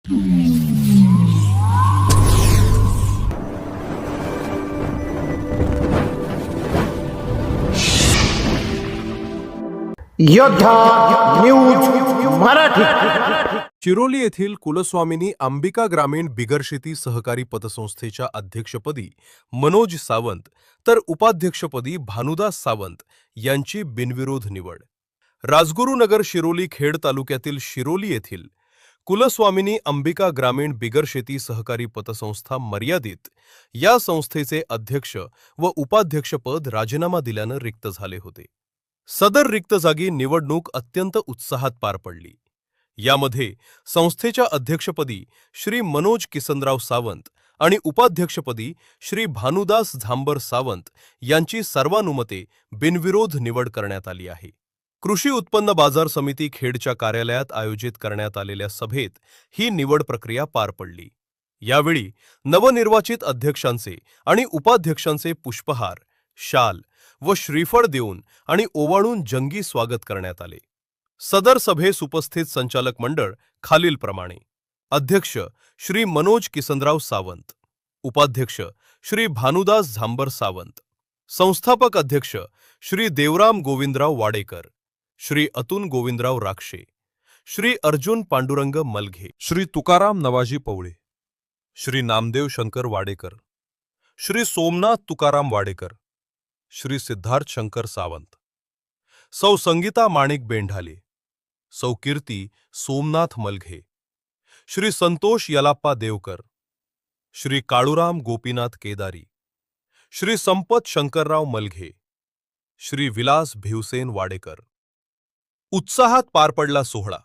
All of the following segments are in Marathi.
योद्धा न्यूज मराठी. चिरोली येथील कुलस्वामिनी अंबिका ग्रामीण बिगरशेती सहकारी पतसंस्थेच्या अध्यक्षपदी मनोज सावंत तर उपाध्यक्षपदी भानुदास सावंत यांची बिनविरोध निवड. राजगुरुनगर शिरोली खेड तालुक्यातील शिरोली येथील कुलस्वामिनी अंबिका ग्रामीण बिगरशेती सहकारी पतसंस्था मर्यादित या संस्थेचे अध्यक्ष व उपाध्यक्षपद राजीनामा दिल्यानं रिक्त झाले होते. सदर रिक्त जागी निवडणूक अत्यंत उत्साहात पार पडली. यामध्ये संस्थेच्या अध्यक्षपदी श्री मनोज किसनराव सावंत आणि उपाध्यक्षपदी श्री भानुदास झांबर सावंत यांची सर्वानुमते बिनविरोध निवड करण्यात आली आहे. कृषी उत्पन्न बाजार समिती खेडच्या कार्यालयात आयोजित करण्यात आलेल्या सभेत ही निवड प्रक्रिया पार पडली. यावेळी नवनिर्वाचित अध्यक्षांचे आणि उपाध्यक्षांचे पुष्पहार, शाल व श्रीफळ देऊन आणि ओवाळून जंगी स्वागत करण्यात आले. सदर सभेस उपस्थित संचालक मंडळ खालीलप्रमाणे: अध्यक्ष श्री मनोज किसनराव सावंत, उपाध्यक्ष श्री भानुदास झांबर सावंत, संस्थापक अध्यक्ष श्री देवराम गोविंदराव वाडेकर, श्री अतुल गोविंदराव राक्षे, श्री अर्जुन पांडुरंग मलघे, श्री तुकाराम नवाजी पवळे, श्री नामदेव शंकर वाडेकर, श्री सोमनाथ तुकाराम वाडेकर, श्री सिद्धार्थ शंकर सावंत, सौ संगीता माणिक बेंढाले, सौ कीर्ती सोमनाथ मलघे, श्री संतोष यलाप्पा देवकर, श्री काळूराम गोपीनाथ केदारी, श्री संपत शंकरराव मलघे, श्री विलास भिवसेन वाडेकर. उत्साहात पार पडला सोहळा.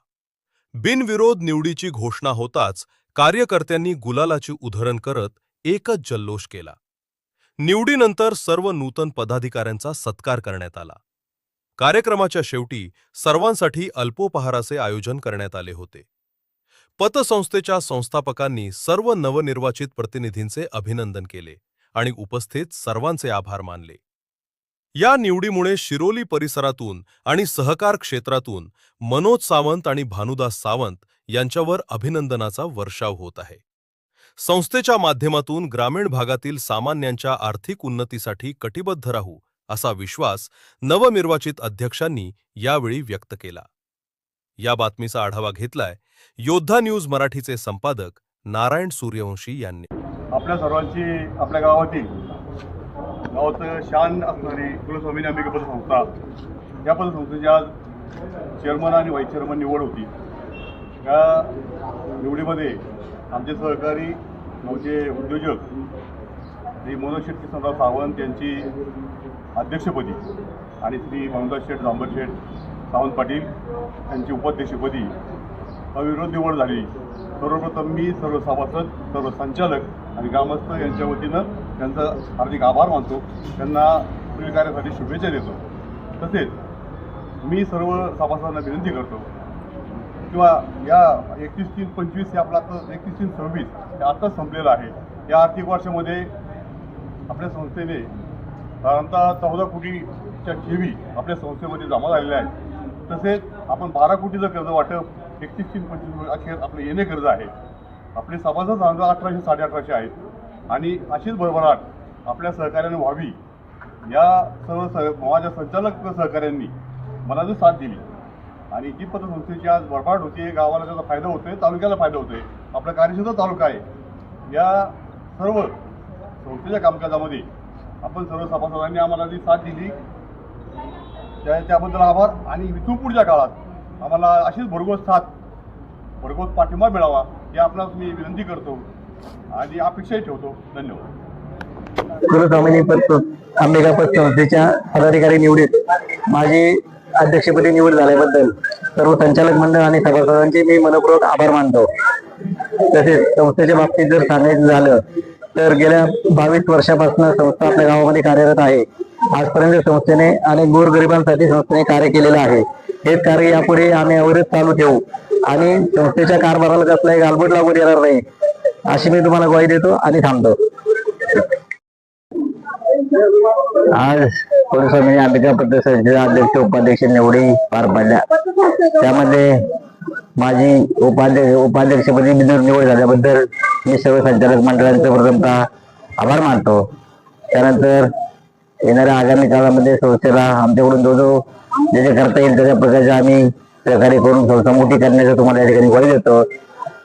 बिनविरोध निवडीची घोषणा होताच कार्यकर्त्यांनी गुलालाची उधळण करत एकच जल्लोष केला. निवडीनंतर सर्व नूतन पदाधिकाऱ्यांचा सत्कार करण्यात आला. कार्यक्रमाच्या शेवटी सर्वांसाठी अल्पोपहाराचे आयोजन करण्यात आले होते. पतसंस्थेच्या संस्थापकांनी सर्व नवनिर्वाचित प्रतिनिधींचे अभिनंदन केले आणि उपस्थित सर्वांचे आभार मानले. या निवडीमुळे शिरोली परिसरातून आणि सहकार क्षेत्रातून मनोज सावंत आणि भानुदास सावंत यांच्यावर अभिनंदनाचा वर्षाव होत आहे. संस्थेच्या माध्यमातून ग्रामीण भागातील सामान्यांच्या आर्थिक उन्नतीसाठी कटिबद्ध राहू असा विश्वास नवनिर्वाचित अध्यक्षांनी यावेळी व्यक्त केला. या बातमीचा आढावा घेतलाय योद्धा न्यूज मराठीचे संपादक नारायण सूर्यवंशी यांनी. आपल्या सर्वांची आपल्या गावात शान असणारी कुलस्वामिनी अंबिका पतसंस्था या पतसंस्थेची आज चेअरमन आणि व्हाईस चेअरमन निवड होती. या निवडीमध्ये आमचे सहकारी नवचे उद्योजक श्री मनोज शेठ किसनराव सावंत यांची अध्यक्षपदी आणि श्री भानुदास शेठ झांबर शेठ सावंत पाटील यांची उपाध्यक्षपदी अविरोध निवड झाली. सर्वप्रथम मी सर्व सभासद, सर्व संचालक आणि ग्रामस्थ यांच्या वतीनं त्यांचा हार्दिक आभार मानतो. त्यांना पुढील कार्यासाठी शुभेच्छा देतो. तसेच मी सर्व सभासदांना विनंती करतो किंवा या 31/3/25 आपला आता 31/3/26 हे आत्ताच संपलेलं आहे. या आर्थिक वर्षामध्ये आपल्या संस्थेने साधारणतः 14 कोटीच्या ठेवी आपल्या संस्थेमध्ये जमा झालेल्या आहेत. तसेच आपण 12 कोटीचं कर्ज वाटप 31/3/25 अखेर आपलं येणे कर्ज आहे. आपले सभासद साधारणतः 1800 1800 आहेत आणि अशीच भरभराट आपल्या सहकार्याने व्हावी या सर्व माझ्या संचालक सहकाऱ्यांनी मला जो साथ दिली आणि जी पतसंस्थेची आज भरभराट होती, गावाला त्याचा फायदा होतोय, तालुक्याला फायदा होतोय. आपला कार्यक्षेत्र तालुका आहे. या सर्व संस्थेच्या कामकाजामध्ये आपण सर्व सभासदांनी आम्हाला जी साथ दिली त्याबद्दल आभार. आणि इथून पुढच्या काळात आम्हाला अशीच भरघोस साथ, भरघोस पाठिंबा मिळावा हे आपणास मी विनंती करतो आणि अपेक्षाही ठेवतो. धन्यवाद. कुलस्वामिनी अंबिका पतसंस्थेच्या पदाधिकारी निवडीत माझी अध्यक्षपदी निवड झाल्याबद्दल सर्व संचालक मंडळ आणि सभासदांचे मी मनपूर्वक आभार मानतो. तसेच संस्थेच्या बाबतीत जर सांगायचं झालं तर गेल्या 22 वर्षापासून संस्था आपल्या गावामध्ये कार्यरत आहे. आजपर्यंत संस्थेने अनेक गोरगरिबांसाठी संस्थेने कार्य केलेलं आहे. हेच कार्य यापुढे आम्ही अविरत चालू ठेवू आणि संस्थेच्या कारभाराला कसलाही गालबोट लागू देणार नाही अशी मी तुम्हाला ग्वाही देतो आणि थांबतो. आज कुलस्वामी अंबिका पतसंस्थेच्या अध्यक्ष उपाध्यक्ष निवडी पार पडल्या. त्यामध्ये माझी उपाध्यक्षपदी निवड झाल्याबद्दल मी सर्व संचालक मंडळांचे प्रथमतः आभार मानतो. त्यानंतर येणाऱ्या आगामी काळामध्ये संस्थेला आमच्याकडून जो जे करता येईल त्याच्या प्रकारचे आम्ही सहकार्य करून संस्था मोठी करण्याचं तुम्हाला या ठिकाणी ग्वाही देतो.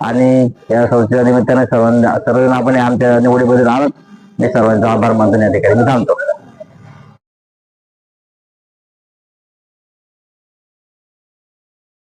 आणि या संस्थेच्या निमित्ताने सर्वांना आपण आमच्या निवडीबद्दल आणत मी सर्वांचा आभार मानतो. या ठिकाणी मी थांबतो.